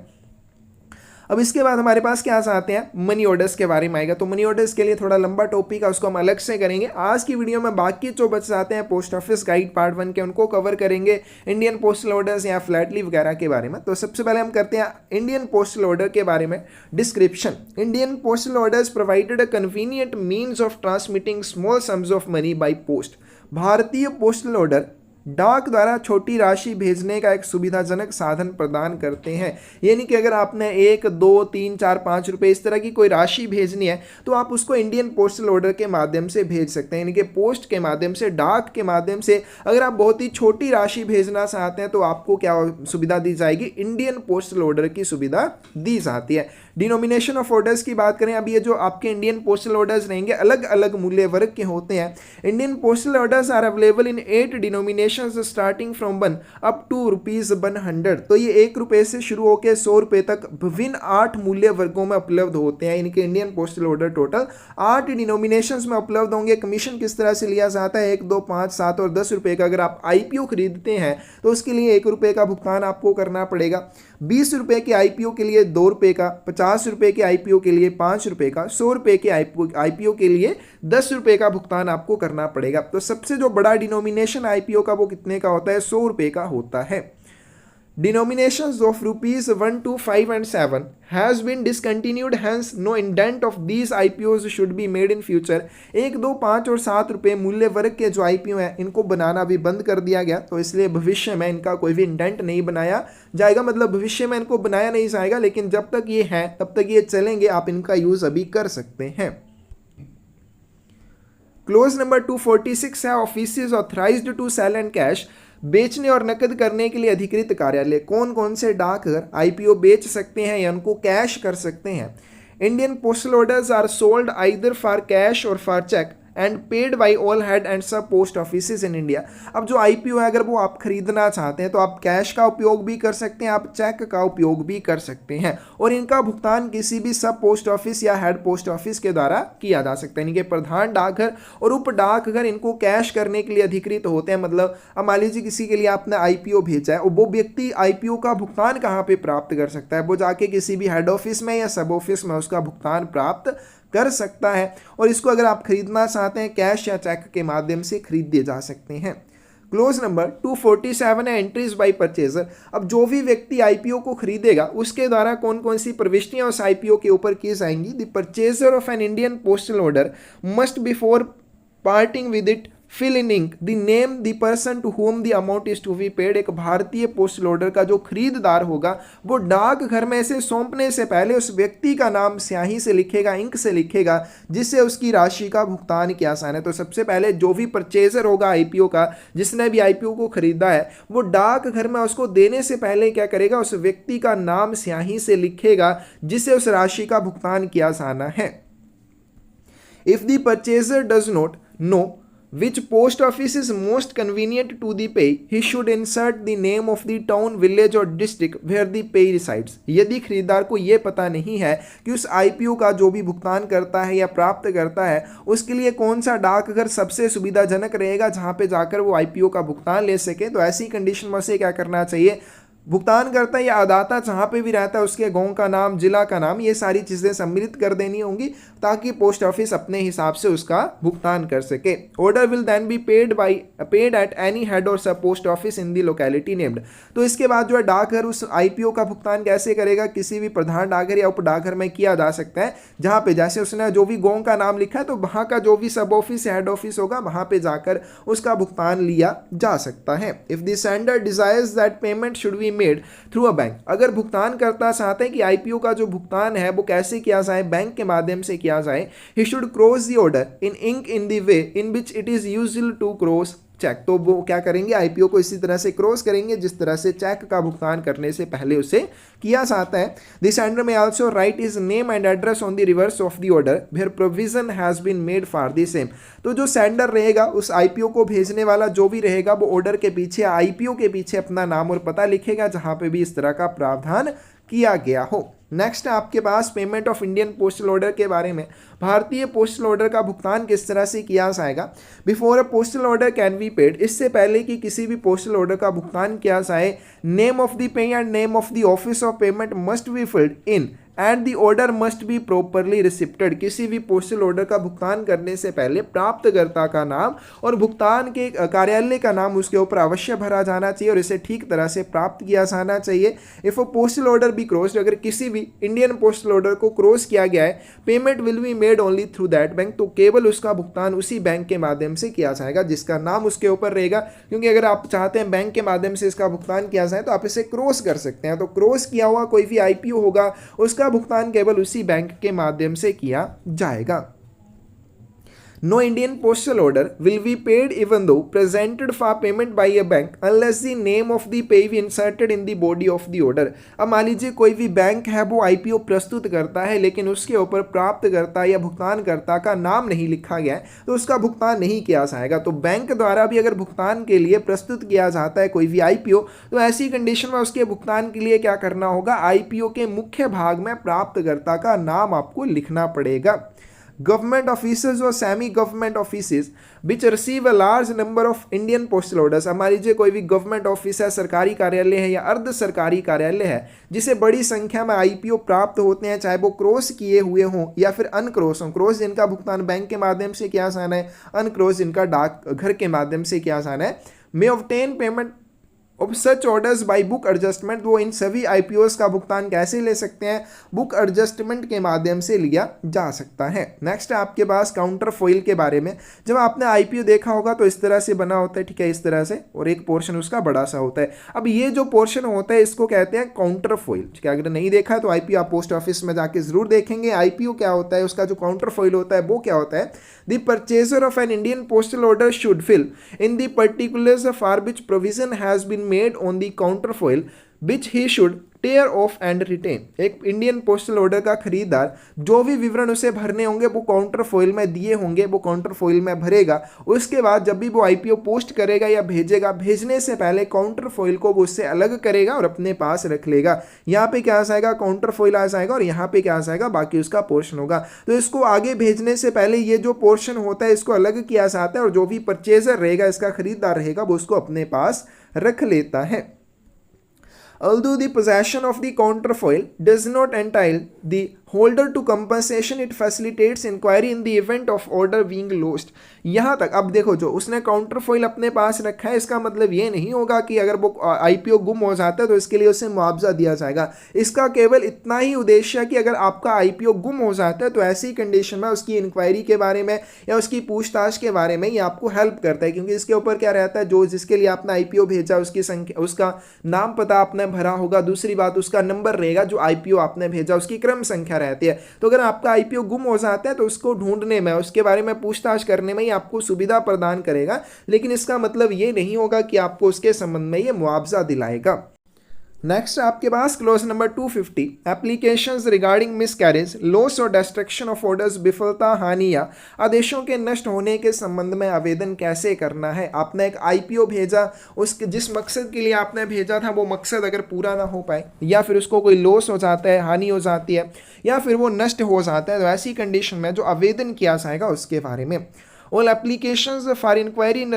अब इसके बाद हमारे पास क्या आते हैं? मनी ऑर्डर्स के बारे में आएगा। तो मनी ऑर्डर्स के लिए थोड़ा लंबा टॉपिक है, उसको हम अलग से करेंगे। आज की वीडियो में बाकी जो बच जाते हैं पोस्ट ऑफिस गाइड पार्ट 1 के, उनको कवर करेंगे, इंडियन पोस्टल ऑर्डर्स या फ्लैटली वगैरह के बारे में। तो सबसे पहले हम करते हैं इंडियन पोस्टल ऑर्डर के बारे में description. Indian postal orders provided a convenient means of transmitting small sums of money by post. भारतीय पोस्टल ऑर्डर डाक द्वारा छोटी राशि भेजने का एक सुविधाजनक साधन प्रदान करते हैं। यानी कि अगर आपने 1, 2, 3, 4, 5 रुपये इस तरह की कोई राशि भेजनी है तो आप उसको इंडियन पोस्टल ऑर्डर के माध्यम से भेज सकते हैं। यानी कि पोस्ट के माध्यम से, डाक के माध्यम से अगर आप बहुत ही छोटी राशि भेजना चाहते हैं तो आपको क्या सुविधा दी जाएगी? इंडियन पोस्टल ऑर्डर की सुविधा दी जाती है। डिनोमिनेशन ऑफ ऑर्डर्स की बात करें, अब ये जो आपके इंडियन पोस्टल ऑर्डर्स रहेंगे अलग अलग मूल्य वर्ग के होते हैं। Indian postal orders are available in 8 denomination starting from 1 up to ₹100। तो ये 1 रुपये से शुरू होकर 100 रुपये तक विभिन्न 8 मूल्य वर्गों में उपलब्ध होते हैं। इनके Indian postal order total 8 denominations में उपलब्ध होंगे। कमीशन किस तरह से लिया जाता है? 1, 2, 5, 7 और 10 रुपये का। अगर आप IPO खरीदते हैं तो उसके लिए 1 रुपये का भुगतान आपको करना पड़ेगा। 20 रुपये के IPO के लिए 2 रुपये का, 50 रुपये के IPO के लिए 5 रुपये का, 100 रुपये के IPO के लिए 10 रुपये का भुगतान आपको करना पड़ेगा। तो सबसे जो बड़ा डिनोमिनेशन IPO का वो कितने का होता है? 100 रुपये का होता है। Denominations of ₹1 to 5 and 7 has been discontinued, hence no indent of these IPOs should be made in future। 1, 2, 5 और 7 रुपये मूल्य वर्ग के जो IPO हैं इनको बनाना भी बंद कर दिया गया, तो इसलिए भविष्य में इनका कोई भी इंडेंट नहीं बनाया जाएगा। मतलब भविष्य में इनको बनाया नहीं जाएगा, लेकिन जब तक ये हैं तब तक ये चलेंगे, आप इनका यूज़ अभी कर सकते हैं। क्लोज नंबर 246 है offices authorised to sell and cash. बेचने और नकद करने के लिए अधिकृत कार्यालय। कौन कौन से डाकघर IPO बेच सकते हैं या उनको कैश कर सकते हैं? Indian postal orders are sold either for cash और for cheque and paid by all head and sub post office in India. अब जो IPO है अगर वो आप खरीदना चाहते हैं तो आप कैश का उपयोग भी कर सकते हैं, आप चेक का उपयोग भी कर सकते हैं, और इनका भुगतान किसी भी सब पोस्ट ऑफिस या हेड पोस्ट ऑफिस के द्वारा किया जा सकता है। इनके प्रधान डाकघर और उप डाकघर इनको कैश करने के लिए अधिकृत होते हैं। मतलब अब मान लीजिए किसी के लिए आपने IPO भेजा है और वो व्यक्ति IPO का भुगतान कहाँ पर प्राप्त कर सकता है? वो जाके किसी भी हेड ऑफिस में या सब ऑफिस में उसका भुगतान प्राप्त कर सकता है, और इसको अगर आप खरीदना चाहते हैं कैश या चेक के माध्यम से खरीदे जा सकते हैं। क्लोज नंबर 247 है एंट्रीज बाय परचेजर। अब जो भी व्यक्ति IPO को खरीदेगा उसके द्वारा कौन कौन सी प्रविष्टियां उस IPO के ऊपर की जाएंगी? The purchaser of an Indian postal order must before parting with it fill in ink the name the person to whom the amount is to be paid. एक भारतीय पोस्टल ऑर्डर का जो खरीददार होगा वो डाकघर में से सौंपने से पहले उस व्यक्ति का नाम स्याही से लिखेगा, इंक से लिखेगा, जिससे उसकी राशि का भुगतान किया आसान है। तो सबसे पहले जो भी परचेजर होगा आईपीओ का, जिसने भी आईपीओ को खरीदा है, वो डाकघर में उसको देने से पहले क्या करेगा, उस व्यक्ति का नाम स्याही से लिखेगा, जिससे उस राशि का भुगतान किया जाना है। If the purchaser does not know which post office is most convenient to the pay, he should insert the name of the town, village और district where the pay resides। यदि खरीदार को यह पता नहीं है कि उस आईपीओ का जो भी भुगतान करता है या प्राप्त करता है उसके लिए कौन सा डाकघर सबसे सुविधाजनक रहेगा जहां पे जाकर वो आईपीओ का भुगतान ले सके, तो ऐसी कंडीशन में से क्या करना चाहिए, भुगतान करता या अदाता जहाँ पे भी रहता है उसके गांव का नाम, जिला का नाम, ये सारी चीज़ें सम्मिलित कर देनी होंगी ताकि पोस्ट ऑफिस अपने हिसाब से उसका भुगतान कर सके। Order will then be paid at any head or sub post office in the locality named. तो इसके बाद जो है डाकघर उस आईपीओ का भुगतान कैसे करेगा, किसी भी प्रधान डाकघर या उप डाकघर में किया जा सकता है जहाँ पे जैसे उसने जो भी गांव का नाम लिखा है तो वहाँ का जो भी सब ऑफिस हेड ऑफिस होगा वहाँ पे जाकर उसका भुगतान लिया जा सकता है। If the sender desires that payment should be made through a bank, अगर भुगतान करता चाहते हैं कि आईपीओ का जो भुगतान है वो कैसे किया जाए, बैंक के माध्यम से किया जाए, he should cross the order in ink in the way in which it is usual to cross cheque. तो वो क्या करेंगे, आईपीओ को इसी तरह से क्रॉस करेंगे जिस तरह से चेक का भुगतान करने से पहले उसे किया जाता है। The sender may also write his name and address on the reverse of the order where provision has been made for the same. तो जो सेंडर रहेगा, उस आईपीओ को भेजने वाला जो भी रहेगा, वो ऑर्डर के पीछे, आईपीओ के पीछे अपना नाम और पता लिखेगा जहां पे भी इस तरह का प्रावधान किया गया हो। नेक्स्ट आपके पास payment of Indian postal order के बारे में। भारतीय पोस्टल ऑर्डर का भुगतान किस तरह से किया जाएगा। Before a postal order can be paid, इससे पहले कि किसी भी पोस्टल ऑर्डर का भुगतान किया जाए, name of the payee and name of the office of payment must be filled in and the order must be properly receipted. किसी भी पोस्टल ऑर्डर का भुगतान करने से पहले प्राप्तकर्ता का नाम और भुगतान के कार्यालय का नाम उसके ऊपर अवश्य भरा जाना चाहिए और इसे ठीक तरह से प्राप्त किया जाना चाहिए। If a postal order B crossed, अगर किसी भी इंडियन पोस्टल ऑर्डर को क्रॉस किया गया है, payment will be made only through that bank, तो केवल उसका भुगतान उसी बैंक के माध्यम से किया जाएगा जिसका नाम उसके ऊपर रहेगा। क्योंकि अगर आप चाहते हैं बैंक के माध्यम से इसका भुगतान किया जाए तो आप इसे क्रॉस कर सकते हैं। तो क्रॉस किया हुआ कोई भी आईपीओ होगा उसका भुगतान केवल उसी बैंक के माध्यम से किया जाएगा। No Indian postal order will be paid even though presented for payment by a bank unless the name of the payee inserted in the body of the order। अब मान लीजिए कोई भी बैंक है वो आईपीओ प्रस्तुत करता है लेकिन उसके ऊपर प्राप्तकर्ता या भुगतानकर्ता का नाम नहीं लिखा गया है तो उसका भुगतान नहीं किया जाएगा। तो बैंक द्वारा भी अगर भुगतान के लिए प्रस्तुत किया जाता है कोई भी आईपीओ, तो ऐसी कंडीशन में उसके भुगतान के लिए क्या करना होगा, आईपीओ के मुख्य भाग में प्राप्तकर्ता का नाम आपको लिखना पड़ेगा। Government offices और semi government offices which receive a large number of Indian postal orders. मान लीजिए कोई भी गवर्नमेंट ऑफिस है, सरकारी कार्यालय है या अर्ध सरकारी कार्यालय है जिसे बड़ी संख्या में आईपीओ प्राप्त होते हैं, चाहे वो क्रॉस किए हुए हों या फिर अनक्रॉस हों। क्रॉस जिनका भुगतान बैंक के माध्यम से किया जाना है, अनक्रॉस जिनका डाकघर के माध्यम से किया जाना है। May obtain payment of such orders by book adjustment, वो इन सभी आईपीओस का भुगतान कैसे ले सकते हैं, बुक एडजस्टमेंट के माध्यम से लिया जा सकता है। नेक्स्ट है आपके पास काउंटर फॉइल के बारे में। जब आपने आईपीओ देखा होगा तो इस तरह से बना होता है, ठीक है, इस तरह से, और एक पोर्शन उसका बड़ा सा होता है। अब ये जो पोर्शन होता है इसको कहते हैं काउंटर फॉइल। ठीक है, अगर नहीं देखा है तो आईपीओ आप पोस्ट ऑफिस में जाके जरूर देखेंगे। आईपीओ क्या होता है, उसका जो काउंटर फॉइल होता है वो क्या होता है। The purchaser of an Indian postal order should fill in the particulars for which provision has been made on the counterfoil which he should tear off and retain। एक इंडियन पोस्टल ऑर्डर का खरीदार जो भी विवरण उसे भरने होंगे वो काउंटर फॉइल में दिए होंगे, वो काउंटर फॉइल में भरेगा। उसके बाद जब भी वो आईपीओ पोस्ट करेगा या भेजेगा, भेजने से पहले काउंटर फॉइल को वो उससे अलग करेगा और अपने पास रख लेगा। यहाँ पे क्या आ जाएगा, काउंटर फॉइल आ जाएगा और यहाँ पे क्या आ जाएगा, बाकी उसका पोर्शन होगा। तो इसको आगे भेजने से पहले ये जो पोर्शन होता है इसको अलग किया जाता है और जो भी परचेजर रहेगा, इसका खरीदार रहेगा, वो उसको अपने पास रख लेता है। Although the possession of the counterfoil does not entail the holder to compensation, it facilitates inquiry in the event of order being lost. यहाँ तक अब देखो, जो उसने काउंटर फॉइल अपने पास रखा है, इसका मतलब ये नहीं होगा कि अगर वो आईपीओ गुम हो जाता है तो इसके लिए उसे मुआवजा दिया जाएगा। इसका केवल इतना ही उद्देश्य है कि अगर आपका आईपीओ गुम हो जाता है तो ऐसी कंडीशन में उसकी इंक्वायरी के बारे में या उसकी पूछताछ के बारे में ये आपको हेल्प करता है, क्योंकि इसके ऊपर क्या रहता है, जो जिसके लिए आपने आईपीओ भेजा उसकी संख्या, उसका नाम पता आपने भरा होगा, दूसरी बात उसका नंबर रहेगा, जो आईपीओ आपने भेजा उसकी क्रम संख्या रहती है। तो अगर आपका आईपीओ गुम हो जाता है तो उसको ढूंढने में, उसके बारे में पूछताछ करने में ही आपको सुविधा प्रदान करेगा, लेकिन इसका मतलब ये नहीं होगा कि आपको उसके संबंध में ये मुआवजा दिलाएगा। नेक्स्ट आपके पास clause number 250, applications regarding miscarriage, loss और डिस्ट्रक्शन ऑफ ऑर्डर्स, विफलता, हानि या आदेशों के नष्ट होने के संबंध में आवेदन कैसे करना है। आपने एक आईपीओ भेजा, उसके जिस मकसद के लिए आपने भेजा था वो मकसद अगर पूरा ना हो पाए, या फिर उसको कोई लॉस हो जाता है, हानि हो जाती है, या फिर वो नष्ट हो जाता है, तो ऐसी कंडीशन में जो आवेदन किया जाएगा उसके बारे में। All applications for inquiry in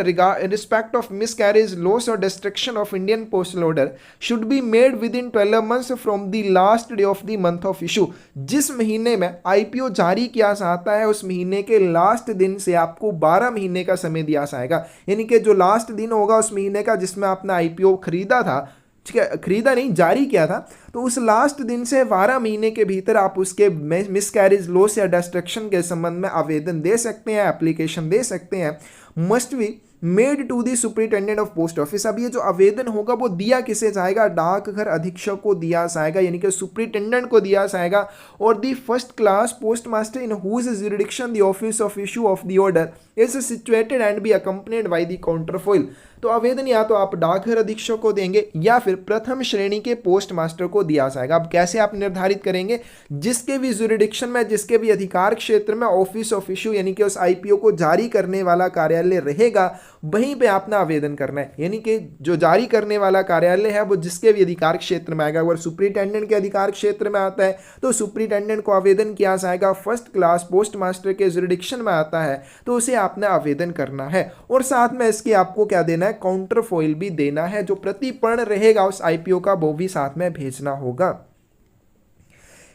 respect of miscarriage, loss or destruction of Indian postal order should be made within 12 months from the last day of the month of issue। जिस महीने में आईपीओ जारी किया जाता है उस महीने के लास्ट दिन से आपको 12 महीने का समय दिया जाएगा, यानी कि जो लास्ट दिन होगा उस महीने का जिसमें आपने आईपीओ खरीदा था, ठीक है, खरीदा नहीं जारी किया था, तो उस लास्ट दिन से 12 महीने के भीतर आप उसके मिसकैरेज, लॉस या डिस्ट्रक्शन के संबंध में आवेदन दे सकते हैं, एप्लीकेशन दे सकते हैं। Must be made to the superintendent of post office. अब ये जो आवेदन होगा वो दिया किसे जाएगा, डाकघर अधीक्षक को दिया जाएगा, यानी कि सुपरिटेंडेंट को दिया जाएगा, और the first class post master in whose jurisdiction the office of issue of the order is situated and be accompanied by the counterfoil. तो आवेदन या तो आप डाकघर अधीक्षक को देंगे या फिर प्रथम श्रेणी के पोस्ट मास्टर को दिया जाएगा। अब कैसे आप निर्धारित करेंगे, जिसके भी जुरिडिक्शन में, जिसके भी अधिकार क्षेत्र में ऑफिस ऑफ इशू यानी कि उस आईपीओ को जारी करने वाला कार्यालय रहेगा, वहीं पे आपने आवेदन करना है। यानी कि जो जारी करने वाला कार्यालय है वो जिसके भी अधिकार क्षेत्र में आएगा, अगर सुपरिटेंडेंट के अधिकार क्षेत्र में आता है तो सुपरिटेंडेंट को आवेदन किया जाएगा, फर्स्ट क्लास पोस्ट मास्टर के जुरिडिक्शन में आता है तो उसे आपने आवेदन करना है, और साथ में इसके आपको क्या देना है, काउंटर फॉइल भी देना है, जो प्रतिपर्ण रहेगा उस आईपीओ का वो भी साथ में भेजना होगा।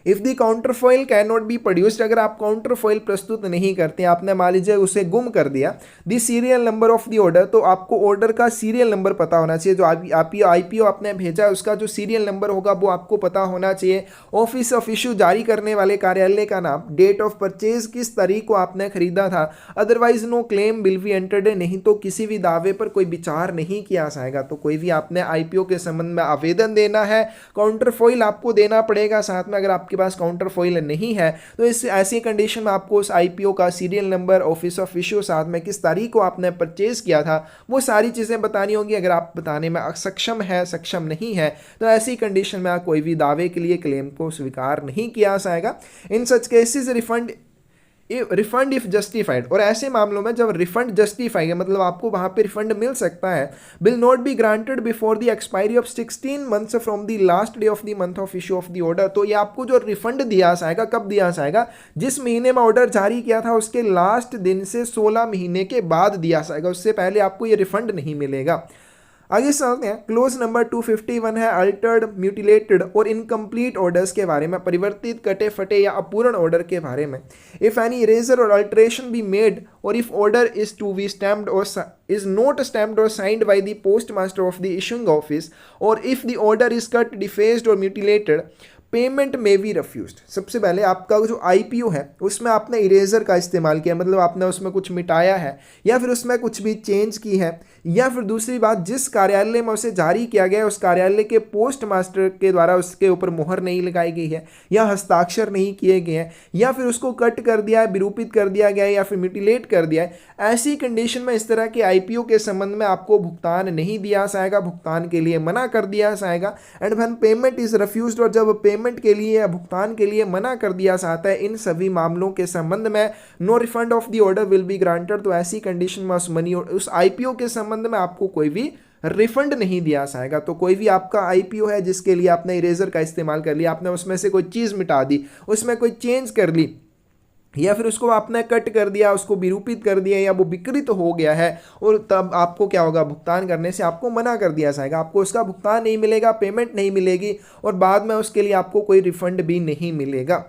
If the counter foil can not be produced, अगर आप काउंटर फॉइल प्रस्तुत नहीं करते, आपने मान लीजिए उसे गुम कर दिया, the serial number of the order, तो आपको ऑर्डर का सीरियल नंबर पता होना चाहिए, जो आईपीओ आपने भेजा है उसका जो सीरियल नंबर होगा वो आपको पता होना चाहिए। ऑफिस ऑफ इशू जारी करने वाले कार्यालय का नाम, डेट ऑफ परचेज किस तारीख को आपने खरीदा था, otherwise no claim will be entered, नहीं तो किसी भी दावे पर कोई विचार नहीं किया जाएगा। तो कोई भी आपने आईपीओ के संबंध में आवेदन देना है, काउंटर फॉइल आपको देना पड़ेगा साथ में। अगर आपके पास काउंटर फॉइल नहीं है तो इस ऐसी कंडीशन में आपको उस आईपीओ का serial number, office of issue, साथ में किस तारीख को आपने परचेज किया था, वो सारी चीजें बतानी होंगी। अगर आप बताने में सक्षम है, सक्षम नहीं है, तो ऐसी कंडीशन में कोई भी दावे के लिए क्लेम को स्वीकार नहीं किया जाएगा। In such cases refund if justified, और ऐसे मामलों में जब रिफंड जस्टिफाई है, मतलब आपको वहां पे रिफंड मिल सकता है, will not be granted before the expiry of 16 months from the last day of the month of issue of the order. तो ये आपको जो रिफंड दिया जाएगा, कब दिया जाएगा, जिस महीने में ऑर्डर जारी किया था उसके लास्ट दिन से 16 महीने के बाद दिया जाएगा, उससे पहले आपको ये रिफंड नहीं मिलेगा। आगे चलते हैं, क्लोज नंबर 251 है अल्टर्ड, म्यूटिलेटेड और इनकम्प्लीट ऑर्डर्स के बारे में, परिवर्तित, कटे फटे या अपूर्ण ऑर्डर के बारे में। If any erasure or alteration be made or if order is to be stamped or is not stamped or signed by the postmaster of the issuing office, or if the order is cut, defaced or mutilated, payment में B refused. सबसे पहले आपका जो IPO है उसमें आपने eraser का इस्तेमाल किया, मतलब आपने उसमें कुछ मिटाया है या फिर उसमें कुछ भी चेंज की है, या फिर दूसरी बात जिस कार्यालय में उसे जारी किया गया उस कार्यालय के पोस्ट मास्टर के द्वारा उसके ऊपर मुहर नहीं लगाई गई है या हस्ताक्षर नहीं किए गए हैं, या फिर उसको कट कर दिया है, विरूपित कर दिया गया है, या फिर म्यूटिलेट कर दिया है, ऐसी कंडीशन में इस तरह के आईपीओ के संबंध में आपको भुगतान नहीं दिया जाएगा, भुगतान के लिए मना कर दिया जाएगा। And when payment is refused, और जब पेमेंट के लिए या भुगतान के लिए मना कर दिया जाता है, इन सभी मामलों के संबंध में no refund of the order will be granted. तो ऐसी कंडीशन में उस मनी और उस आईपीओ के संबंध में आपको कोई भी रिफंड नहीं दिया जाएगा। तो कोई भी आपका आईपीओ है जिसके लिए आपने इरेजर का इस्तेमाल कर लिया, आपने उसमें से कोई चीज़ मिटा दी, उसमें कोई चेंज कर ली, या फिर उसको आपने कट कर दिया, उसको विरूपित कर दिया, या वो विकृत हो गया है, और तब आपको क्या होगा, भुगतान करने से आपको मना कर दिया जाएगा, आपको उसका भुगतान नहीं मिलेगा, पेमेंट नहीं मिलेगी, और बाद में उसके लिए आपको कोई रिफंड भी नहीं मिलेगा।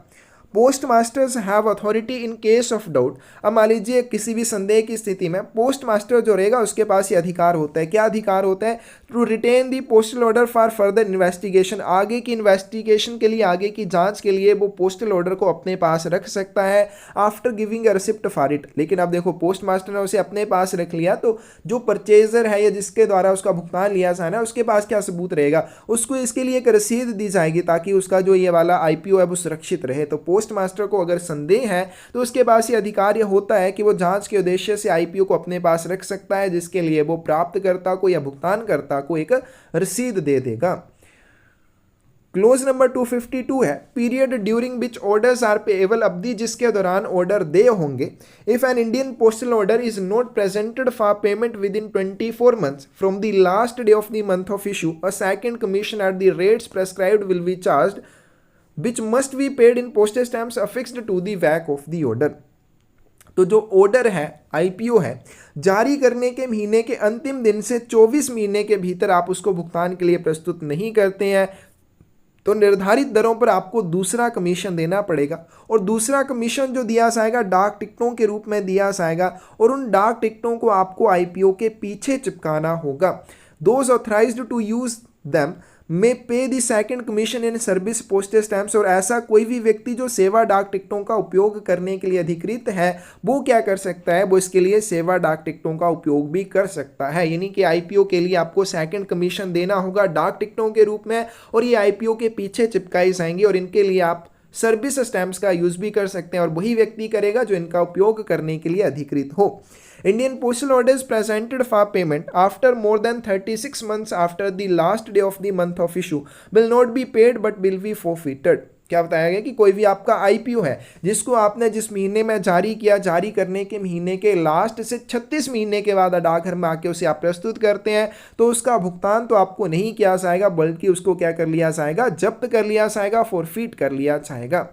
Post masters have authority in case of doubt. अब मान लीजिए किसी भी संदेह की स्थिति में पोस्ट मास्टर जो रहेगा उसके पास ये अधिकार होता है। क्या अधिकार होता है? To retain the postal order for further investigation. आगे की इन्वेस्टिगेशन के लिए, आगे की जांच के लिए वो पोस्टल ऑर्डर को अपने पास रख सकता है after giving a receipt for it. लेकिन अब देखो पोस्ट मास्टर ने उसे अपने पास रख लिया तो जो परचेजर है या जिसके द्वारा उसका भुगतान लिया जाना है उसके पास क्या सबूत रहेगा? उसको इसके लिए एक रसीद दी जाएगी ताकि उसका जो ये वाला आईपीओ है वो सुरक्षित रहे। तो पोस्ट मास्टर को अगर संदेह है तो उसके पास ये अधिकार होता है कि वो जांच के उद्देश्य से आईपीओ को अपने पास रख सकता है, जिसके लिए वो प्राप्तकर्ता को या भुगतानकर्ता को एक रसीद दे देगा। क्लोज नंबर 252 है period during which orders are payable. अवधि जिसके दौरान ऑर्डर दे होंगे। If an Indian postal order is not presented for payment within 24 months from the last day of the month of issue, a second commission at the rates prescribed will be charged which must be paid in postage stamps affixed to the back of the order. तो जो order है, IPO है, जारी करने के महीने के अंतिम दिन से 24 महीने के भीतर आप उसको भुगतान के लिए प्रस्तुत नहीं करते हैं तो निर्धारित दरों पर आपको दूसरा कमीशन देना पड़ेगा। और दूसरा कमीशन जो दिया जाएगा डाक टिकटों के रूप में दिया जाएगा और उन डाक टिकटों को आपको आईपीओ के पीछे चिपकाना होगा। Those authorised to use them may pay the second commission in service postage stamps. और ऐसा कोई भी व्यक्ति जो सेवा डाक टिकटों का उपयोग करने के लिए अधिकृत है वो क्या कर सकता है? वो इसके लिए सेवा डाक टिकटों का उपयोग भी कर सकता है। यानी कि आईपीओ के लिए आपको सेकंड कमीशन देना होगा डाक टिकटों के रूप में और ये आईपीओ के पीछे चिपकाई जाएंगी और इनके लिए आप सर्विस स्टैम्प्स का यूज भी कर सकते हैं और वही व्यक्ति करेगा जो इनका उपयोग करने के लिए अधिकृत हो। Indian postal orders presented for payment after more than 36 months after the last day of the month of issue will not be paid but will be forfeited। क्या बताया गया कि कोई भी आपका आईपीओ है जिसको आपने जिस महीने में जारी किया, जारी करने के महीने के लास्ट से 36 महीने के बाद डाकघर में आके उसे आप प्रस्तुत करते हैं तो उसका भुगतान तो आपको नहीं किया जाएगा बल्कि उसको क्या कर लिया जाएगा? जब्त कर लिया जाएगा, फॉरफिट कर लिया जाएगा।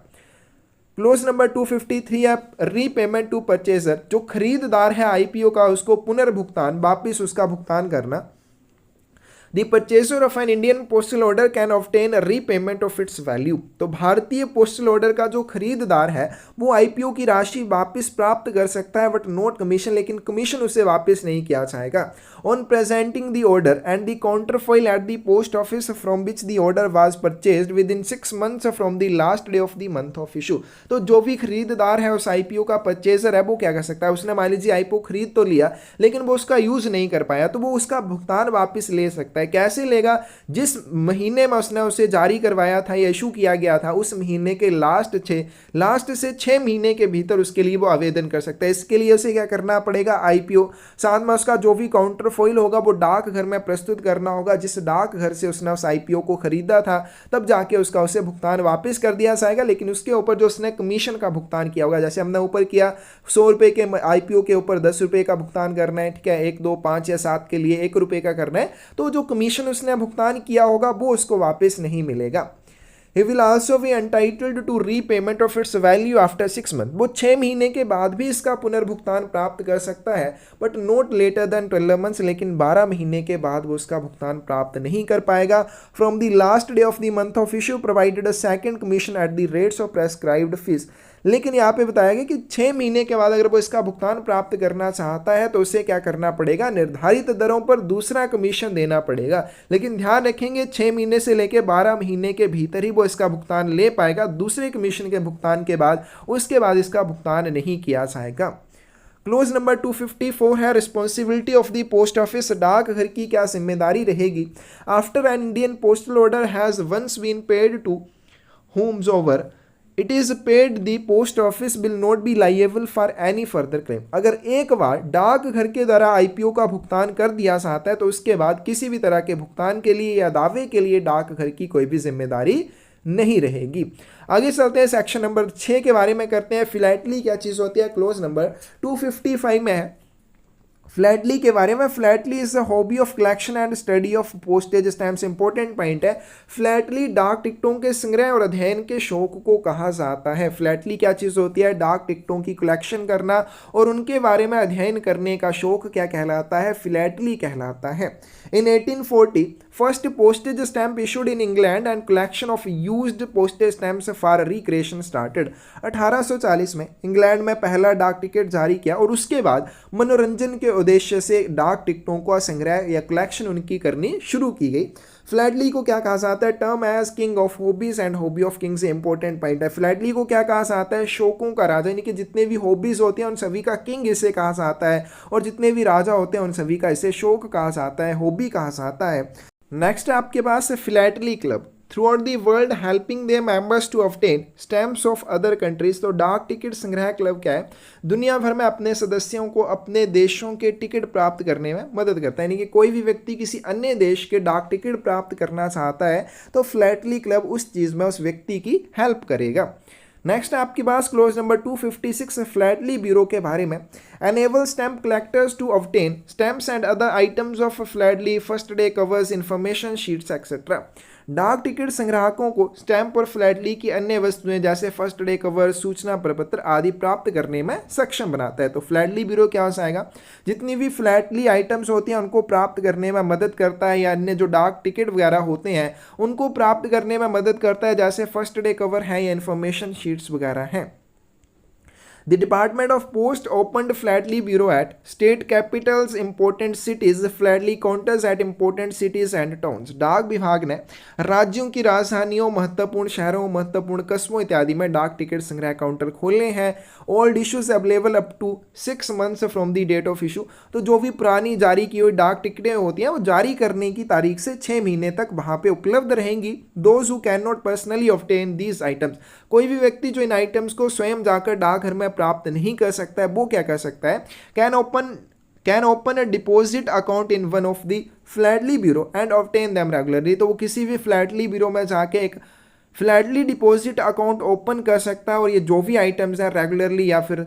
क्लोज नंबर 253 है रीपेमेंट टू परचेजर। जो खरीददार है आईपीओ का उसको पुनर्भुगतान, वापिस उसका भुगतान करना। The purchaser of an Indian postal order can obtain a repayment of its value। तो भारतीय पोस्टल ऑर्डर का जो खरीददार है वो आईपीओ की राशि वापस प्राप्त कर सकता है बट नॉट कमीशन, लेकिन कमीशन उसे वापस नहीं किया जाएगा। On presenting the order and the counterfoil at the post office from which the order was purchased within 6 months from the last day of the month of issue. तो जो भी खरीददार है उस आईपीओ का परचेजर है वो क्या कर सकता है? उसने मान लीजिए आईपीओ खरीद तो लिया लेकिन वो उसका यूज नहीं कर पाया तो वो उसका भुगतान वापस ले सकता है। कैसे लेगा? जिस महीने में उसने उसे जारी करवाया था या इशू किया गया था उस महीने के लास्ट से 6 महीने के भीतर उसके लिए वो आवेदन कर सकता है। इसके लिए उसे क्या करना पड़ेगा? आईपीओ, साथ में उसका जो भी काउंटर फॉइल होगा वो डाक घर में प्रस्तुत करना होगा। जिस डाक घर से उसने उस आईपीओ को खरीदा था तब जाके उसका उसे भुगतान वापस कर दिया जाएगा, लेकिन उसके ऊपर जो उसने कमीशन का भुगतान किया होगा, जैसे हमने ऊपर किया 100 रुपये के आईपीओ के ऊपर 10 रुपये का भुगतान करना है, ठीक है, 1, 2, 5 या 7 के लिए 1 रुपये का करना है, तो जो कमीशन उसने भुगतान किया होगा वो उसको वापस नहीं मिलेगा। He will also be entitled to repayment of its value after 6 months। वो 6 महीने के बाद भी इसका पुनर्भुगतान प्राप्त कर सकता है but not later than 12 months, लेकिन 12 महीने के बाद वो उसका भुगतान प्राप्त नहीं कर पाएगा। From the last day of the month of issue provided a second commission at the rates of prescribed fees. लेकिन यहाँ पे बताया गया कि 6 महीने के बाद अगर वो इसका भुगतान प्राप्त करना चाहता है तो उसे क्या करना पड़ेगा? निर्धारित दरों पर दूसरा कमीशन देना पड़ेगा। लेकिन ध्यान रखेंगे 6 महीने से लेकर 12 महीने के भीतर ही वो इसका भुगतान ले पाएगा। दूसरे कमीशन के भुगतान के बाद उसके बाद इसका भुगतान नहीं किया जाएगा। क्लोज नंबर 254 है responsibility of the post office. डाकघर की क्या जिम्मेदारी रहेगी? After an Indian postal order has once been paid to whomsoever it is paid the post office will not be liable for any further claim. अगर एक बार डाकघर के द्वारा आईपीओ का भुगतान कर दिया जाता है तो उसके बाद किसी भी तरह के भुगतान के लिए या दावे के लिए डाकघर की कोई भी जिम्मेदारी नहीं रहेगी। आगे चलते हैं सेक्शन नंबर 6 के बारे में करते हैं। फिलैटली क्या चीज़ होती है? क्लोज नंबर 255 में है फ्लैटली के बारे में, Flatley is the hobby of collection and study of postage stamps. Important point है, फ्लैटली डाक टिकटों के संग्रह और अध्ययन के शौक को कहा जाता है। फ्लैटली क्या चीज़ होती है? डाक टिकटों की कलेक्शन करना और उनके बारे में अध्ययन करने का शौक क्या कहलाता है? फ्लैटली कहलाता है। इन 1840 first postage stamp issued in England and collection of used postage stamps for recreation started. 1840 में इंग्लैंड में पहला डाक टिकट जारी किया और उसके बाद मनोरंजन के उद्देश्य से डाक टिकटों का संग्रह या कलेक्शन उनकी करनी शुरू की गई। फ्लैटली को क्या कहा जाता है? Term as king of hobbies and hobby of kings. Important point है, फ्लैटली को क्या कहा जाता है? शौकों का राजा, यानी कि जितने भी हॉबीज होते हैं उन सभी का किंग इसे कहा जाता है, और जितने भी राजा होते हैं उन सभी का इसे शौक कहा जाता है, हॉबी कहा जाता है। नेक्स्ट आपके पास है philately club throughout the world helping their members to obtain stamps of other countries. तो डाक टिकट संग्रह क्लब क्या है? दुनिया भर में अपने सदस्यों को अपने देशों के टिकट प्राप्त करने में मदद करता है, यानी कि कोई भी व्यक्ति किसी अन्य देश के डाक टिकट प्राप्त करना चाहता है तो फ्लैटली क्लब उस चीज़ में उस व्यक्ति की हेल्प करेगा। नेक्स्ट आपके पास क्लोज नंबर 256 फ्लैटली ब्यूरो के बारे में। Enable stamp collectors to obtain stamps and other items of philately first day covers information sheets etcetera. डाक टिकट संग्राहकों को स्टैम्प और फ्लैटली की अन्य वस्तुएं जैसे फर्स्ट डे कवर, सूचना प्रपत्र आदि प्राप्त करने में सक्षम बनाता है। तो फ्लैटली ब्यूरो क्या हो जाएगा? जितनी भी फ्लैटली आइटम्स होती हैं उनको प्राप्त करने में मदद करता है, या अन्य जो डाक टिकट वगैरह होते हैं उनको प्राप्त करने में मदद करता है, जैसे फर्स्ट डे कवर है या इन्फॉर्मेशन शीट्स वगैरह हैं। The Department of Post opened Flatly Bureau at state capitals, important cities, Flatly counters at important cities and towns। डाक विभाग ने राज्यों की राजधानियों, महत्वपूर्ण शहरों, महत्वपूर्ण कस्बों इत्यादि में डाक टिकट संग्रह काउंटर खोले हैं। Old issues available up to 6 months from the date of issue. तो जो भी पुरानी जारी की हुई डाक टिकटें होती हैं वो जारी करने की तारीख से 6 महीने तक वहाँ पे उपलब्ध रहेंगी। Those who can not personally obtain these items. कोई भी व्यक्ति जो इन आइटम्स को स्वयं जाकर डाकघर में प्राप्त नहीं कर सकता है वो क्या कर सकता है? Can open a deposit account in one of the Flatley bureau and obtain them regularly. तो वो किसी भी फ्लैटली ब्यूरो में जाके एक फ्लैटली डिपॉजिट अकाउंट ओपन कर सकता है और ये जो भी आइटम्स हैं रेगुलरली या फिर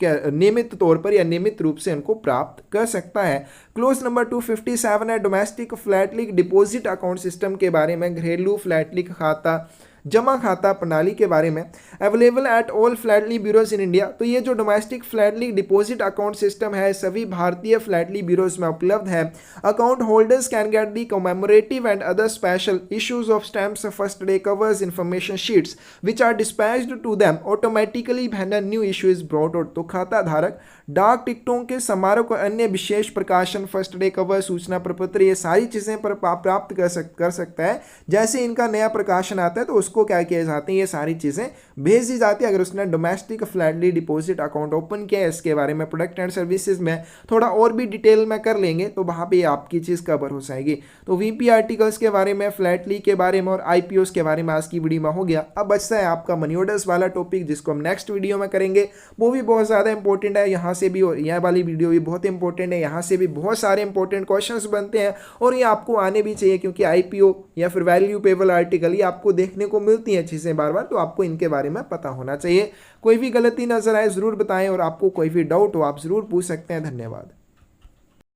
नियमित तौर पर या नियमित रूप से उनको प्राप्त कर सकता है। क्लोज नंबर 257 है domestic philately deposit account system के बारे में। घरेलू फ्लैटली खाता जमा खाता प्रणाली के बारे में। Available at all philately bureaus in India. तो ये जो domestic philately deposit account system है सभी भारतीय फ्लैटली ब्यूरोज में उपलब्ध है। Account holders can get the commemorative and other special issues of stamps, first day covers, information sheets which are dispatched to them automatically when a new issue is brought out. तो खाता धारक डाक टिकटों के समारोह को अन्य विशेष प्रकाशन, फर्स्ट डे कवर, सूचना प्रपत्र, ये सारी चीज़ें पर प्राप्त कर सकता है। जैसे इनका नया प्रकाशन आता है तो उसको क्या किया जाते हैं, ये सारी चीज़ें भेज दी जाती है। अगर उसने domestic philately deposit account open किया है, इसके बारे में प्रोडक्ट एंड सर्विसेज में थोड़ा और भी डिटेल में कर लेंगे तो वहाँ पे आपकी चीज़ कवर हो जाएगी। तो वीपी आर्टिकल्स के बारे में, फ्लैटली के बारे में और आईपीओस के बारे में आज की वीडियो में हो गया। अब बचता है आपका मनी ऑर्डर्स वाला टॉपिक जिसको हम नेक्स्ट वीडियो में करेंगे। वो भी बहुत ज़्यादा इंपॉर्टेंट है, यहाँ से भी और यह वाली वीडियो भी बहुत इंपॉर्टेंट है। यहाँ से भी बहुत सारे इंपॉर्टेंट क्वेश्चंस बनते हैं और ये आपको आने भी चाहिए क्योंकि आईपीओ या फिर वैल्यू पेबल आर्टिकल ये आपको देखने को मिलती हैं चीज़ें बार बार, तो आपको इनके बारे में पता होना चाहिए। कोई भी गलती नजर आए ज़रूर बताएं और आपको कोई भी डाउट हो आप ज़रूर पूछ सकते हैं। धन्यवाद।